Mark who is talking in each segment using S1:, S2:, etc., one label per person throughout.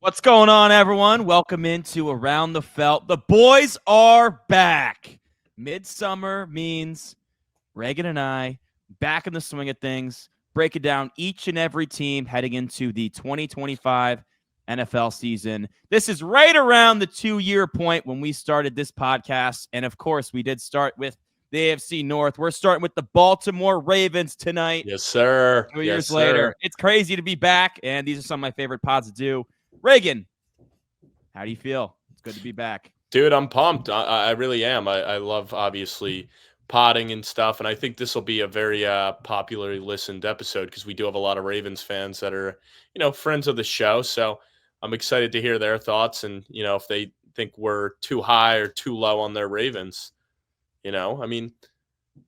S1: What's going on, everyone? Welcome into Around the Felt. The boys are back. Midsummer means Reagan and I back in the swing of things, breaking down each and every team heading into the 2025 NFL season. This is right around the 2-year point when we started this podcast. And of course, we did start with the AFC North. We're starting with the Baltimore Ravens tonight.
S2: Yes, sir.
S1: 2 years later. It's crazy to be back, and these are some of my favorite pods to do. Reagan, how do you feel? It's good to be back.
S2: Dude, I'm pumped. I really am. I love, obviously, potting and stuff, and I think this will be a very popularly listened episode because we do have a lot of Ravens fans that are, friends of the show. So I'm excited to hear their thoughts and, if they think we're too high or too low on their Ravens.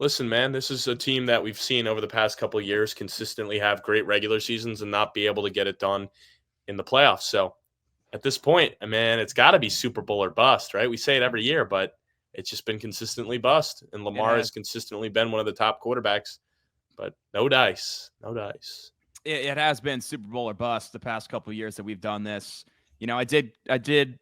S2: Listen, man, this is a team that we've seen over the past couple of years consistently have great regular seasons and not be able to get it done in the playoffs. So at this point, man, it's got to be Super Bowl or bust, right? We say it every year, but it's just been consistently bust. And Lamar has consistently been one of the top quarterbacks, but no dice.
S1: It has been Super Bowl or bust the past couple of years that we've done this. I did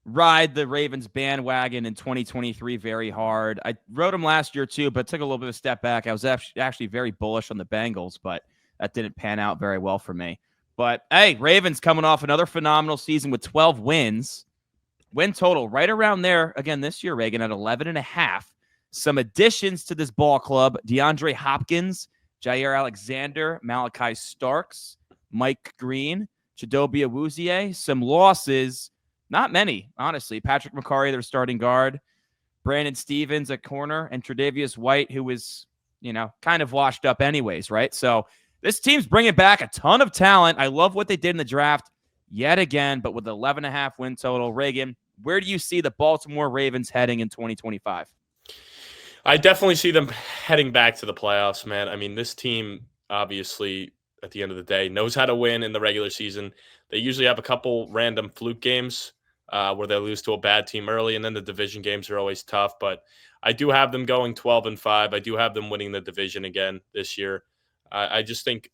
S1: ride the Ravens bandwagon in 2023 very hard. I rode them last year too, but took a little bit of a step back. I was actually very bullish on the Bengals, but that didn't pan out very well for me. But, hey, Ravens coming off another phenomenal season with 12 wins. Win total right around there, again, this year, Reagan, at 11.5. Some additions to this ball club: DeAndre Hopkins, Jair Alexander, Malachi Starks, Mike Green, Chidobe Awuzie. Some losses, not many, honestly. Patrick McCarry, their starting guard. Brandon Stevens at corner. And Tre'Davious White, who was, kind of washed up anyways, right? So this team's bringing back a ton of talent. I love what they did in the draft yet again, but with 11.5 win total. Reagan, where do you see the Baltimore Ravens heading in 2025?
S2: I definitely see them heading back to the playoffs, man. This team, obviously, at the end of the day, knows how to win in the regular season. They usually have a couple random fluke games where they lose to a bad team early, and then the division games are always tough. But I do have them going 12-5. I do have them winning the division again this year. I just think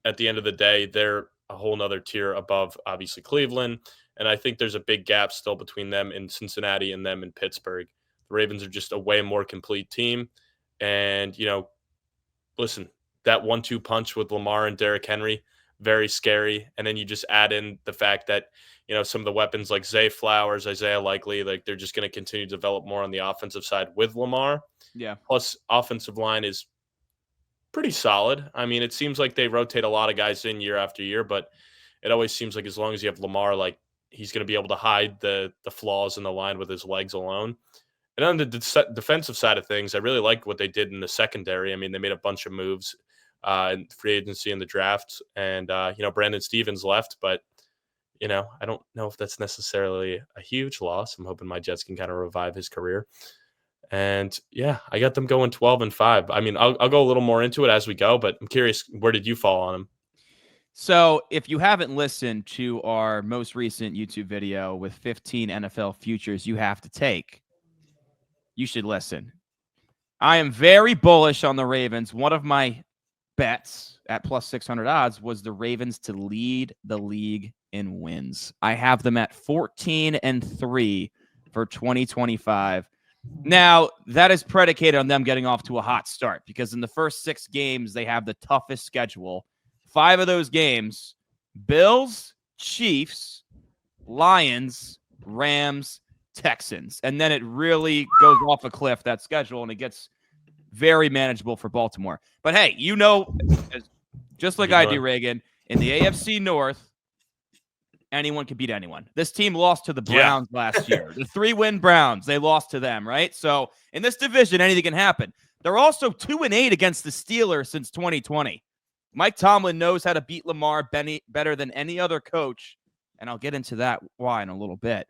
S2: at the end of the day, they're a whole nother tier above, obviously, Cleveland. And I think there's a big gap still between them and Cincinnati and them in Pittsburgh. The Ravens are just a way more complete team. And, listen, that 1-2 punch with Lamar and Derrick Henry, very scary. And then you just add in the fact that, some of the weapons like Zay Flowers, Isaiah Likely, like they're just going to continue to develop more on the offensive side with Lamar.
S1: Yeah.
S2: Plus, offensive line is pretty solid. It seems like they rotate a lot of guys in year after year, but it always seems like as long as you have Lamar, like he's going to be able to hide the flaws in the line with his legs alone. And on the defensive side of things, I really like what they did in the secondary. They made a bunch of moves in free agency and the draft, and Brandon Stevens left, but I don't know if that's necessarily a huge loss. I'm hoping my Jets can kind of revive his career. And yeah, I got them going 12-5. I'll go a little more into it as we go, but I'm curious, where did you fall on them?
S1: So if you haven't listened to our most recent YouTube video with 15 NFL futures you have to take, you should listen. I am very bullish on the Ravens. One of my bets at plus 600 odds was the Ravens to lead the league in wins. I have them at 14-3 for 2025. Now, that is predicated on them getting off to a hot start because in the first 6 games, they have the toughest schedule. 5 of those games, Bills, Chiefs, Lions, Rams, Texans. And then it really goes off a cliff, that schedule, and it gets very manageable for Baltimore. But hey, just like I do, Reagan, in the AFC North, anyone can beat anyone. This team lost to the Browns last year. The 3-win Browns, they lost to them, right? So in this division, anything can happen. They're also 2-8 against the Steelers since 2020. Mike Tomlin knows how to beat Lamar better than any other coach, and I'll get into that why in a little bit.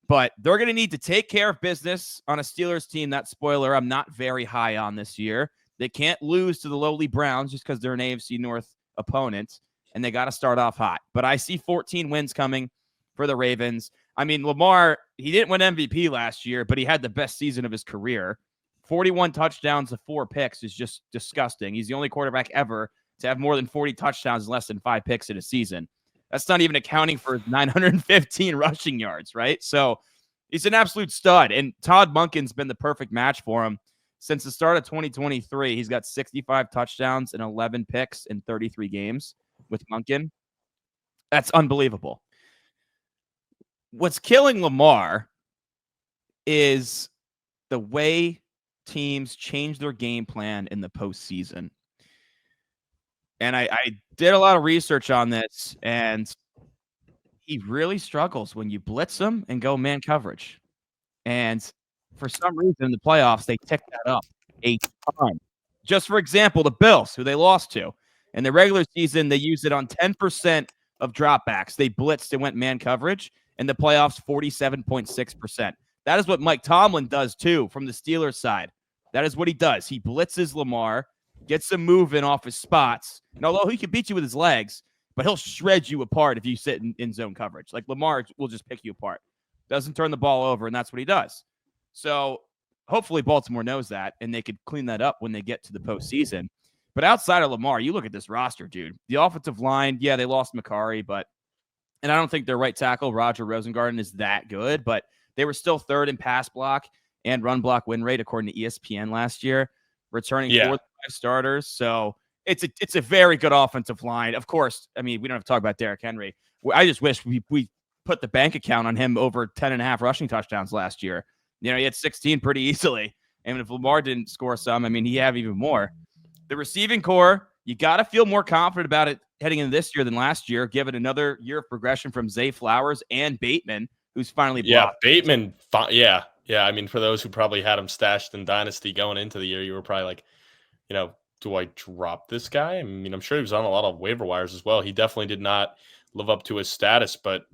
S1: But they're going to need to take care of business on a Steelers team that, spoiler, I'm not very high on this year. They can't lose to the lowly Browns just because they're an AFC North opponent, and they got to start off hot. But I see 14 wins coming for the Ravens. Lamar, he didn't win MVP last year, but he had the best season of his career. 41 touchdowns to 4 picks is just disgusting. He's the only quarterback ever to have more than 40 touchdowns and less than 5 picks in a season. That's not even accounting for 915 rushing yards, right? So he's an absolute stud. And Todd Monken's been the perfect match for him. Since the start of 2023, he's got 65 touchdowns and 11 picks in 33 games with Monken. That's unbelievable. What's killing Lamar is the way teams change their game plan in the postseason. And I did a lot of research on this, and he really struggles when you blitz him and go man coverage. And for some reason in the playoffs, they tick that up a ton. Just for example, the Bills, who they lost to. In the regular season, they used it on 10% of dropbacks. They blitzed and went man coverage. In the playoffs, 47.6%. That is what Mike Tomlin does, too, from the Steelers side. That is what he does. He blitzes Lamar, gets him moving off his spots. And although he can beat you with his legs, but he'll shred you apart if you sit in zone coverage. Like Lamar will just pick you apart. Doesn't turn the ball over, and that's what he does. So hopefully Baltimore knows that, and they could clean that up when they get to the postseason. But outside of Lamar, you look at this roster, dude. The offensive line, yeah, they lost Makari, and I don't think their right tackle, Roger Rosengarten, is that good, but they were still third in pass block and run block win rate, according to ESPN last year, returning 4 to 5 starters. So it's a very good offensive line. Of course, I mean, we don't have to talk about Derrick Henry. I just wish we put the bank account on him over 10.5 rushing touchdowns last year. You know, he had 16 pretty easily. And if Lamar didn't score some, I mean, he have even more. The receiving core, you got to feel more confident about it heading into this year than last year, given another year of progression from Zay Flowers and Bateman, who's finally blocked.
S2: Yeah, Bateman, yeah. I mean, for those who probably had him stashed in Dynasty going into the year, you were probably like, you know, do I drop this guy? I mean, I'm sure he was on a lot of waiver wires as well. He definitely did not live up to his status, but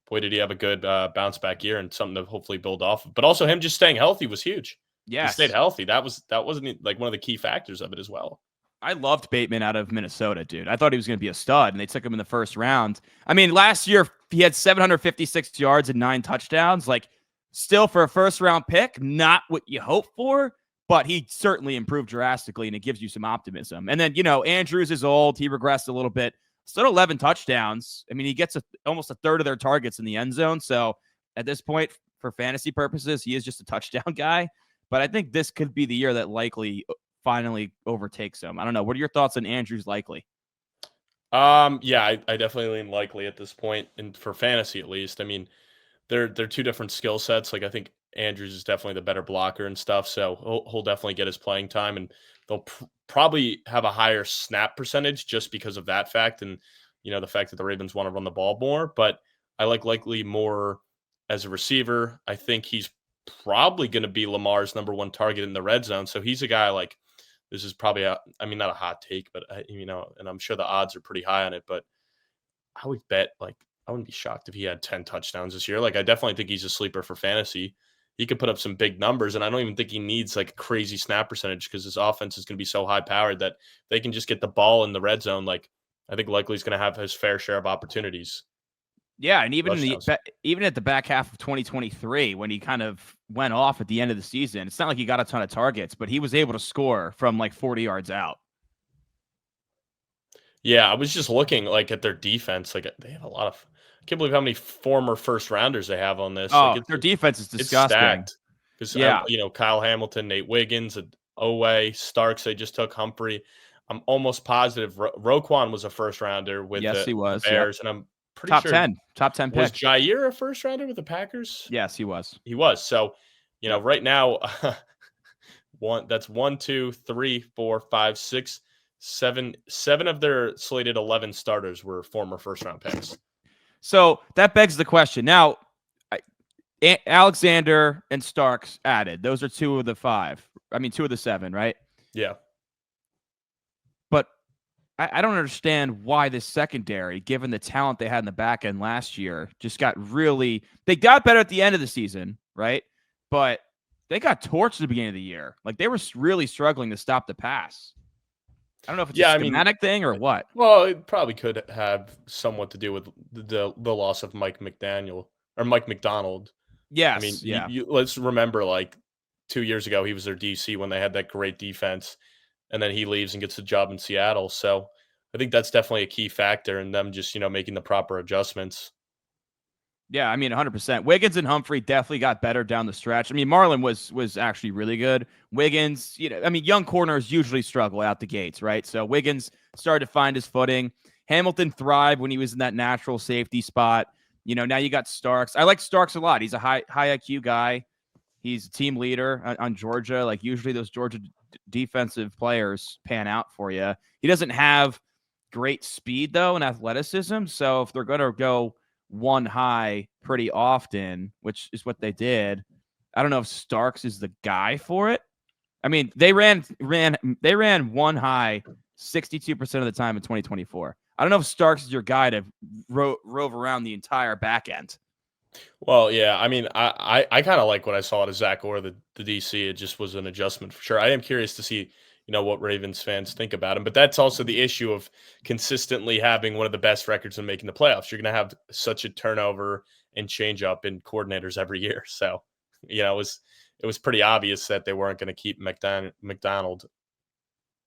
S2: boy, did he have a good bounce back year and something to hopefully build off of. But also him just staying healthy was huge.
S1: Yes.
S2: He stayed healthy. That wasn't like one of the key factors of it as well.
S1: I loved Bateman out of Minnesota, dude. I thought he was going to be a stud, and they took him in the first round. I mean, last year he had 756 yards and 9 touchdowns. Like, still for a first-round pick, not what you hope for, but he certainly improved drastically, and it gives you some optimism. And then, you know, Andrews is old. He regressed a little bit. Still 11 touchdowns. I mean, he gets almost a third of their targets in the end zone. So at this point, for fantasy purposes, he is just a touchdown guy. But I think this could be the year that likely finally overtakes him. I don't know. What are your thoughts on Andrews likely?
S2: Yeah, I definitely lean likely at this point, and for fantasy at least. I mean, they're two different skill sets. Like I think Andrews is definitely the better blocker and stuff, so he'll definitely get his playing time, and they'll probably have a higher snap percentage just because of that fact, and you know the fact that the Ravens want to run the ball more. But I like likely more as a receiver. I think he's probably going to be Lamar's number one target in the red zone. So he's a guy like. This is probably not a hot take, but you know, and I'm sure the odds are pretty high on it. But I would bet, like, I wouldn't be shocked if he had 10 touchdowns this year. Like, I definitely think he's a sleeper for fantasy. He could put up some big numbers, and I don't even think he needs like a crazy snap percentage because his offense is going to be so high powered that they can just get the ball in the red zone. Like, I think likely he's going to have his fair share of opportunities.
S1: Yeah, and even even at the back half of 2023, when he kind of went off at the end of the season, it's not like he got a ton of targets, but he was able to score from like 40 yards out.
S2: Yeah, I was just looking like at their defense. Like they have a lot of. I can't believe how many former first rounders they have on this.
S1: Oh,
S2: like
S1: their defense is disgusting.
S2: It's stacked. Because you know, Kyle Hamilton, Nate Wiggins, Oweh, Starks. They just took Humphrey. I'm almost positive Roquan was a first rounder with
S1: he was,
S2: Bears, and I'm pretty
S1: top
S2: sure
S1: 10 pick.
S2: Was Jair a first rounder with the Packers?
S1: Yes, he was.
S2: He was. So, you know, right now, that's 1, 2, 3, 4, 5, 6, 7. 7 of their slated 11 starters were former first round picks.
S1: So that begs the question. Now, Alexander and Starks added. Those are 2 of the 5. I mean, 2 of the 7, right?
S2: Yeah.
S1: But I don't understand why this secondary, given the talent they had in the back end last year, just got really – they got better at the end of the season, right? But they got torched at the beginning of the year. Like, they were really struggling to stop the pass. I don't know if it's a schematic thing or what.
S2: Well, it probably could have somewhat to do with the loss of Mike McDonald.
S1: Yes.
S2: I mean, let's remember, like, 2 years ago, he was their DC when they had that great defense. And then he leaves and gets a job in Seattle. So I think that's definitely a key factor in them just, making the proper adjustments.
S1: Yeah, I mean, 100%. Wiggins and Humphrey definitely got better down the stretch. I mean, Marlon was actually really good. Wiggins, I mean, young corners usually struggle out the gates, right? So Wiggins started to find his footing. Hamilton thrived when he was in that natural safety spot. Now you got Starks. I like Starks a lot. He's a high IQ guy. He's a team leader on Georgia. Like usually those Georgia defensive players pan out for you. He doesn't have great speed though and athleticism. So if they're going to go one high pretty often, which is what they did, I don't know if Starks is the guy for it. I mean, they ran one high 62% of the time in 2024. I don't know if Starks is your guy to rove around the entire back end.
S2: Well, yeah, I mean, I kind of like what I saw out of Zach Orr, the DC. It just was an adjustment for sure. I am curious to see, what Ravens fans think about him. But that's also the issue of consistently having one of the best records in making the playoffs. You're going to have such a turnover and change up in coordinators every year. So, it was pretty obvious that they weren't going to keep McDonald.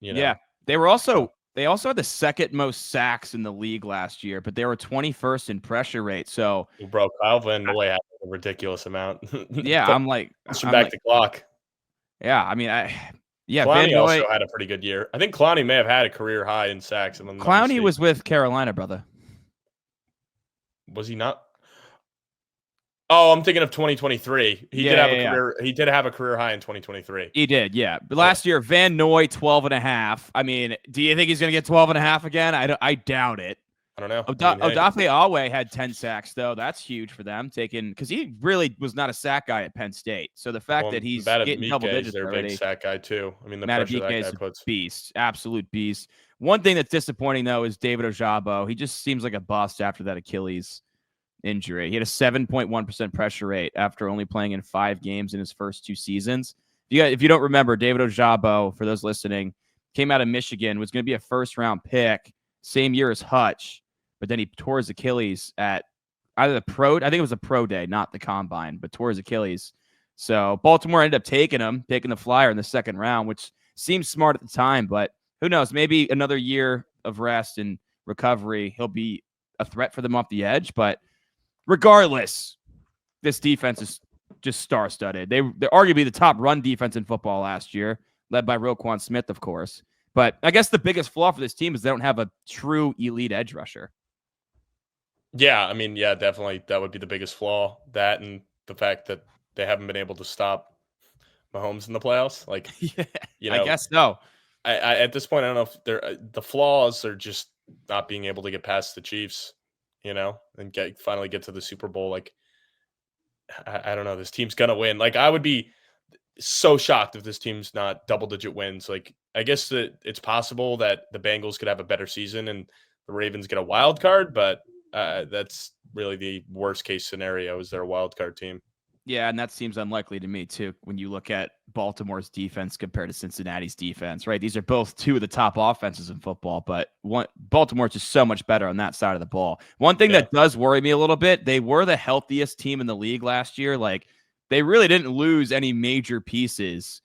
S1: Yeah, they also had the second most sacks in the league last year, but they were 21st in pressure rate. So,
S2: bro, Kyle Van Noy had a ridiculous amount.
S1: Yeah, I'm like,
S2: the clock.
S1: Yeah, I mean,
S2: Clowney
S1: Van Noy
S2: also had a pretty good year. I think Clowney may have had a career high in sacks.
S1: Clowney was with Carolina, brother.
S2: Was he not? Oh, I'm thinking of 2023. He did have a career high in 2023.
S1: He did, yeah. But last year, Van Noy 12.5. I mean, do you think he's going to get 12.5 again? I doubt it.
S2: I don't know.
S1: Odafe Oweh had 10 sacks, though. That's huge for them, because he really was not a sack guy at Penn State. So the fact that he's getting double digits
S2: they're
S1: already.
S2: Big sack guy, too. I mean, the
S1: Matt
S2: pressure that guy puts.
S1: Beast, absolute beast. One thing that's disappointing, though, is David Ojabo. He just seems like a bust after that Achilles injury. He had a 7.1% pressure rate after only playing in 5 games in his first 2 seasons. If you don't remember, David Ojabo, for those listening, came out of Michigan, was going to be a first-round pick, same year as Hutch. But then he tore his Achilles at either I think it was a pro day, not the combine, but tore his Achilles. So Baltimore ended up taking the flyer in the second round, which seemed smart at the time, but who knows? Maybe another year of rest and recovery, he'll be a threat for them off the edge. But regardless, this defense is just star-studded. They're arguably the top run defense in football last year, led by Roquan Smith, of course. But I guess the biggest flaw for this team is they don't have a true elite edge rusher.
S2: Yeah, I mean, yeah, definitely. That would be the biggest flaw. That and the fact that they haven't been able to stop Mahomes in the playoffs. Like,
S1: I guess so.
S2: I at this point, I don't know if the flaws are just not being able to get past the Chiefs, and finally get to the Super Bowl. Like, I don't know. This team's gonna win. Like, I would be so shocked if this team's not double-digit wins. Like, I guess that it's possible that the Bengals could have a better season and the Ravens get a wild card, but that's really the worst case scenario is they're a wild card team.
S1: Yeah, and that seems unlikely to me too when you look at Baltimore's defense compared to Cincinnati's defense, right? These are both 2 of the top offenses in football, but Baltimore's just so much better on that side of the ball. One thing that does worry me a little bit, they were the healthiest team in the league last year. Like, they really didn't lose any major pieces.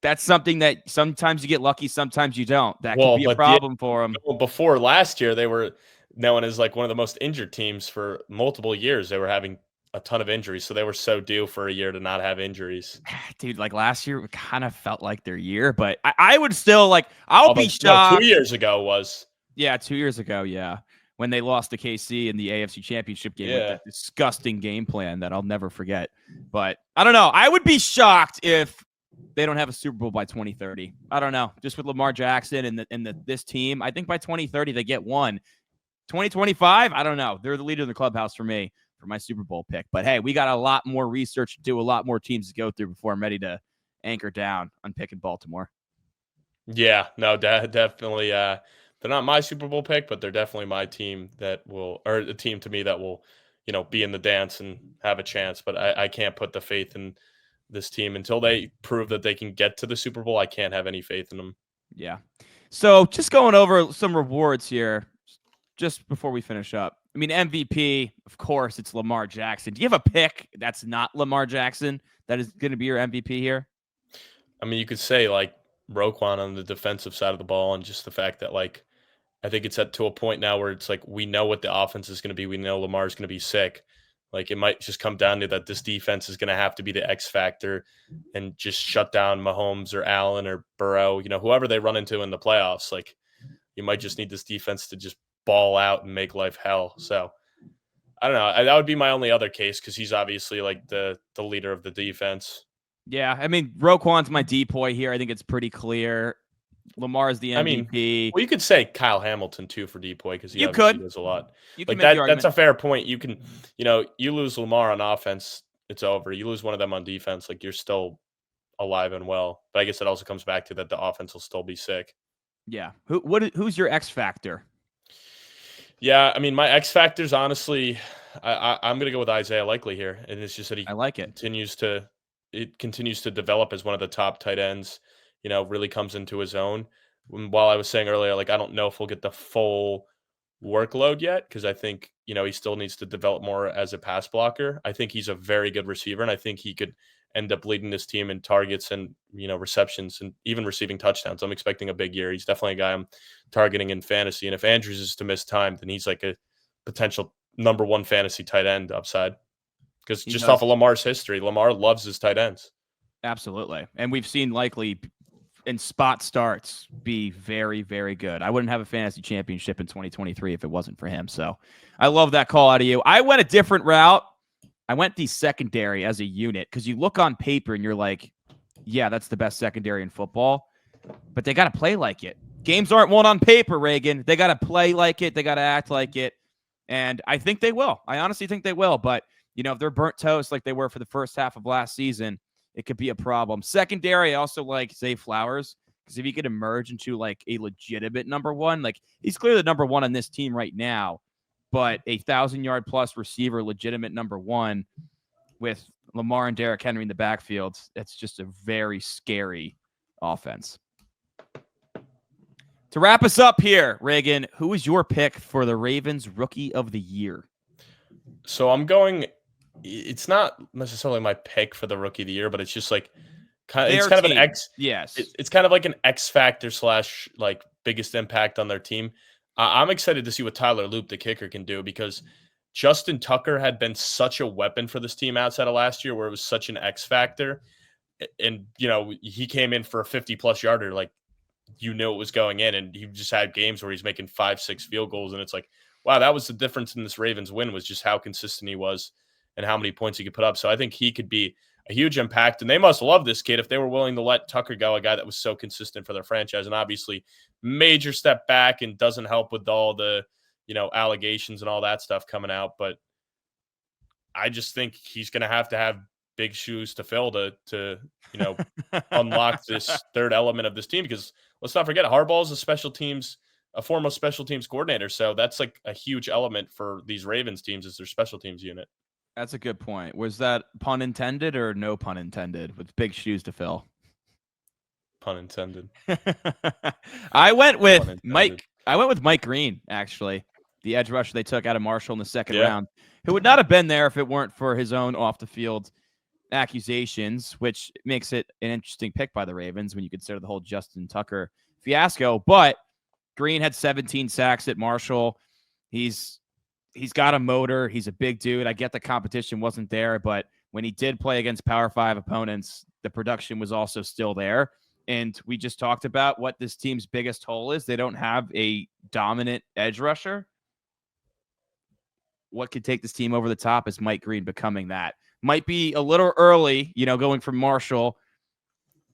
S1: That's something that sometimes you get lucky, sometimes you don't. That could be a problem for them.
S2: Before last year, they were known as like one of the most injured teams for multiple years. They were having a ton of injuries, so they were so due for a year to not have injuries.
S1: Dude, like last year, it kind of felt like their year, but I would still I'll be shocked.
S2: No, 2 years ago was.
S1: Yeah, 2 years ago, yeah. When they lost to KC in the AFC Championship game with that disgusting game plan that I'll never forget. But I don't know. I would be shocked if they don't have a Super Bowl by 2030. I don't know. Just with Lamar Jackson and this team, I think by 2030 they get one. 2025, I don't know. They're the leader in the clubhouse for me for my Super Bowl pick. But hey, we got a lot more research to do, a lot more teams to go through before I'm ready to anchor down on picking Baltimore.
S2: Yeah, no, definitely. They're not my Super Bowl pick, but they're definitely my team or a team to me that will, be in the dance and have a chance. But I can't put the faith in this team until they prove that they can get to the Super Bowl. I can't have any faith in them.
S1: Yeah. So just going over some rewards here, just before we finish up. I mean, MVP, of course, it's Lamar Jackson. Do you have a pick that's not Lamar Jackson that is going to be your MVP here?
S2: I mean, you could say like Roquan on the defensive side of the ball, and just the fact that like I think it's to a point now where it's like we know what the offense is going to be. We know Lamar's going to be sick. Like it might just come down to that this defense is going to have to be the X factor and just shut down Mahomes or Allen or Burrow, whoever they run into in the playoffs. Like you might just need this defense to just ball out and make life hell. So I don't know. That would be my only other case because he's obviously like the leader of the defense.
S1: Yeah, I mean, Roquan's my DPOY here. I think it's pretty clear. Lamar's the MVP.
S2: I mean, well, you could say Kyle Hamilton too for DPOY because he obviously does a lot.
S1: You
S2: like
S1: can make the
S2: that's
S1: argument.
S2: a fair point. You can, you lose Lamar on offense, it's over. You lose one of them on defense, like you're still alive and well. But I guess it also comes back to that the offense will still be sick.
S1: Yeah. Who's your X factor?
S2: Yeah, I mean, my X factors, honestly, I'm gonna go with Isaiah Likely here, and it's just that
S1: I like it.
S2: continues to develop as one of the top tight ends. Really comes into his own. While I was saying earlier, like I don't know if we'll get the full workload yet because I think he still needs to develop more as a pass blocker. I think he's a very good receiver, and I think he could end up leading this team in targets and receptions and even receiving touchdowns. I'm expecting a big year. He's definitely a guy I'm targeting in fantasy. And if Andrews is to miss time, then he's like a potential number one fantasy tight end upside. Because just off of Lamar's history, Lamar loves his tight ends.
S1: Absolutely. And we've seen Likely in spot starts be very, very good. I wouldn't have a fantasy championship in 2023 if it wasn't for him. So I love that call out of you. I went a different route. I went the secondary as a unit because you look on paper and you're like, yeah, that's the best secondary in football. But they got to play like it. Games aren't won on paper, Reagan. They got to play like it. They got to act like it. And I think they will. I honestly think they will. But, if they're burnt toast like they were for the first half of last season, it could be a problem. Secondary, I also like Zay Flowers because if he could emerge into like a legitimate number one, like he's clearly the number one on this team right now. But 1,000-yard plus receiver, legitimate number one with Lamar and Derrick Henry in the backfield, it's just a very scary offense. To wrap us up here, Reagan, who is your pick for the Ravens Rookie of the Year?
S2: So I'm going, it's not necessarily my pick for the Rookie of the Year, but it's just like, it's kind of an X.
S1: Yes.
S2: It's kind of like an X factor / like biggest impact on their team. I'm excited to see what Tyler Loop, the kicker, can do because Justin Tucker had been such a weapon for this team outside of last year where it was such an X factor. And, he came in for a 50-plus yarder, like, it was going in, and he just had games where he's making 5-6 field goals. And it's like, wow, that was the difference in this Ravens win was just how consistent he was and how many points he could put up. So I think he could be a huge impact, and they must love this kid if they were willing to let Tucker go, a guy that was so consistent for their franchise. And obviously major step back and doesn't help with all the, allegations and all that stuff coming out. But I just think he's going to have big shoes to fill to unlock this third element of this team, because let's not forget Harbaugh is a former special teams coordinator. So that's like a huge element for these Ravens teams is their special teams unit.
S1: That's a good point. Was that pun intended or no pun intended with big shoes to fill?
S2: Pun intended.
S1: I went with Mike Green, actually, the edge rusher they took out of Marshall in the second round, who would not have been there if it weren't for his own off the field accusations, which makes it an interesting pick by the Ravens when you consider the whole Justin Tucker fiasco. But Green had 17 sacks at Marshall. He's got a motor. He's a big dude. I get the competition wasn't there, but when he did play against Power 5 opponents, the production was also still there. And we just talked about what this team's biggest hole is. They don't have a dominant edge rusher. What could take this team over the top is Mike Green becoming that. Might be a little early, going from Marshall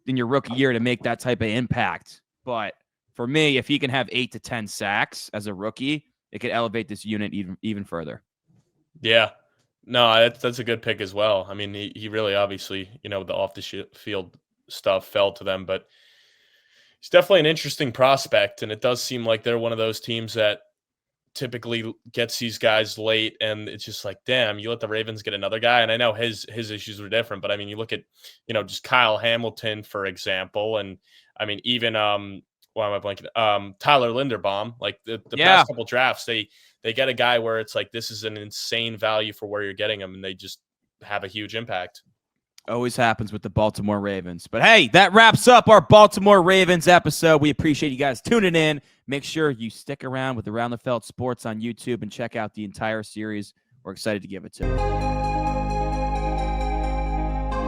S1: in your rookie year to make that type of impact. But for me, if he can have 8 to 10 sacks as a rookie, it could elevate this unit even further.
S2: Yeah. No, that's a good pick as well. I mean, he really obviously, the off the field stuff fell to them, but he's definitely an interesting prospect. And it does seem like they're one of those teams that typically gets these guys late, and it's just like, damn, you let the Ravens get another guy. And I know his issues were different, but I mean, you look at, just Kyle Hamilton, for example. And I mean, even, why am I blanking? Tyler Linderbaum, like the past couple drafts, they get a guy where it's like, this is an insane value for where you're getting him, and they just have a huge impact.
S1: Always happens with the Baltimore Ravens. But hey, that wraps up our Baltimore Ravens episode. We appreciate you guys tuning in. Make sure you stick around with Around the Felt Sports on YouTube and check out the entire series. We're excited to give it to you.